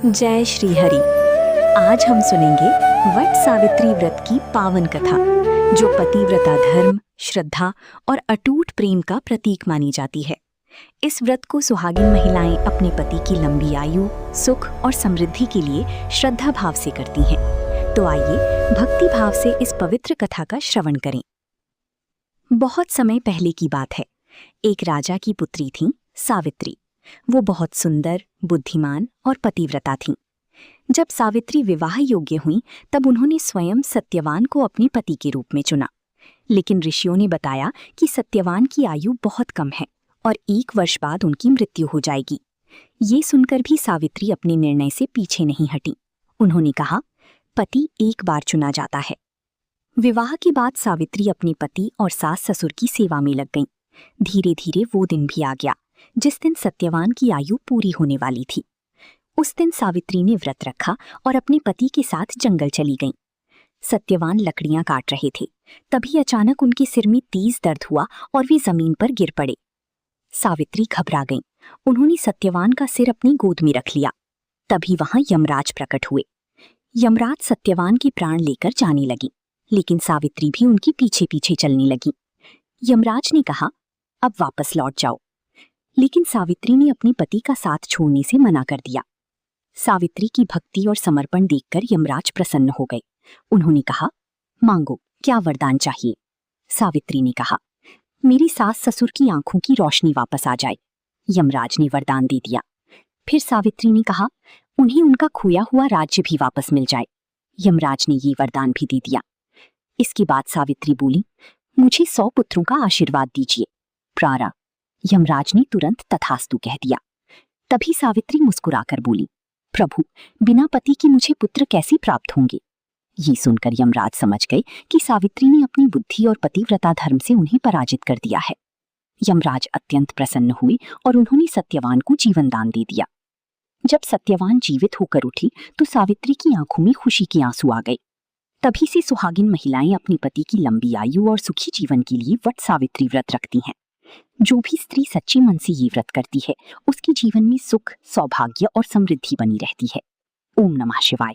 जय श्री हरि। आज हम सुनेंगे वट सावित्री व्रत की पावन कथा, जो पतिव्रता धर्म, श्रद्धा और अटूट प्रेम का प्रतीक मानी जाती है। इस व्रत को सुहागिन महिलाएं अपने पति की लंबी आयु, सुख और समृद्धि के लिए श्रद्धा भाव से करती हैं। तो आइए भक्ति भाव से इस पवित्र कथा का श्रवण करें। बहुत समय पहले की बात है। एक राजा की पुत्री थी सावित्री। वो बहुत सुंदर, बुद्धिमान और पतिव्रता थीं। जब सावित्री विवाह योग्य हुईं, तब उन्होंने स्वयं सत्यवान को अपने पति के रूप में चुना। लेकिन ऋषियों ने बताया कि सत्यवान की आयु बहुत कम है और 1 वर्ष बाद उनकी मृत्यु हो जाएगी। ये सुनकर भी सावित्री अपने निर्णय से पीछे नहीं हटी। उन्होंने कहा, पति एक बार चुना जाता है। विवाह के बाद सावित्री अपने पति और सास ससुर की सेवा में लग गईं। धीरे धीरे वो दिन भी आ गया जिस दिन सत्यवान की आयु पूरी होने वाली थी। उस दिन सावित्री ने व्रत रखा और अपने पति के साथ जंगल चली गईं। सत्यवान लकड़ियां काट रहे थे। तभी अचानक उनके सिर में तेज दर्द हुआ और वे जमीन पर गिर पड़े। सावित्री घबरा गईं। उन्होंने सत्यवान का सिर अपनी गोद में रख लिया। तभी वहां यमराज प्रकट हुए। यमराज सत्यवान के प्राण लेकर जाने लगी, लेकिन सावित्री भी उनके पीछे पीछे चलने लगी। यमराज ने कहा, अब वापस लौट जाओ। लेकिन सावित्री ने अपने पति का साथ छोड़ने से मना कर दिया। सावित्री की भक्ति और समर्पण देखकर यमराज प्रसन्न हो गए। उन्होंने कहा, मांगो, क्या वरदान चाहिए? सावित्री ने कहा, मेरी सास ससुर की आंखों की रोशनी वापस आ जाए। यमराज ने वरदान दे दिया। फिर सावित्री ने कहा, उन्हें उनका खोया हुआ राज्य भी वापस मिल जाए। यमराज ने ये वरदान भी दे दिया। इसके बाद सावित्री बोली, मुझे 100 पुत्रों का आशीर्वाद दीजिए। प्रारा। यमराज ने तुरंत तथास्तु कह दिया। तभी सावित्री मुस्कुराकर बोली, प्रभु, बिना पति के मुझे पुत्र कैसे प्राप्त होंगे? ये सुनकर यमराज समझ गए कि सावित्री ने अपनी बुद्धि और पतिव्रता धर्म से उन्हें पराजित कर दिया है। यमराज अत्यंत प्रसन्न हुए और उन्होंने सत्यवान को जीवन दान दे दिया। जब सत्यवान जीवित होकर उठी तो सावित्री की आंखों में खुशी के आंसू आ गए। तभी से सुहागिन महिलाएं अपने पति की लंबी आयु और सुखी जीवन के लिए वट सावित्री व्रत रखती हैं। जो भी स्त्री सच्चे मन से ये व्रत करती है, उसके जीवन में सुख, सौभाग्य और समृद्धि बनी रहती है। ओम नमः शिवाय।